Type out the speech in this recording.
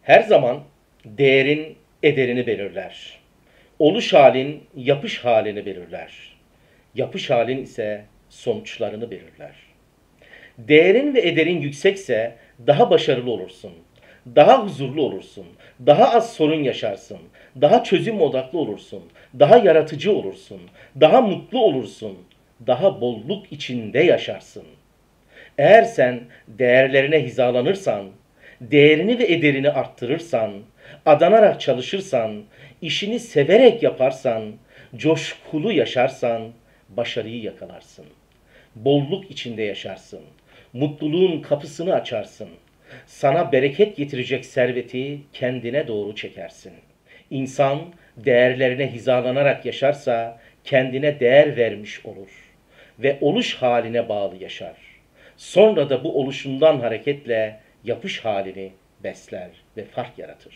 Her zaman değerin ederini belirler. Oluş halin yapış halini belirler. Yapış halin ise sonuçlarını belirler. Değerin ve ederin yüksekse daha başarılı olursun. Daha huzurlu olursun. Daha az sorun yaşarsın. Daha çözüm odaklı olursun. Daha yaratıcı olursun. Daha mutlu olursun. Daha bolluk içinde yaşarsın. Eğer sen değerlerine hizalanırsan, değerini ve ederini arttırırsan, adanarak çalışırsan, işini severek yaparsan, coşkulu yaşarsan, başarıyı yakalarsın. Bolluk içinde yaşarsın. Mutluluğun kapısını açarsın. Sana bereket getirecek serveti kendine doğru çekersin. İnsan değerlerine hizalanarak yaşarsa kendine değer vermiş olur ve oluş haline bağlı yaşar. Sonra da bu oluşundan hareketle yapış halini besler ve fark yaratır.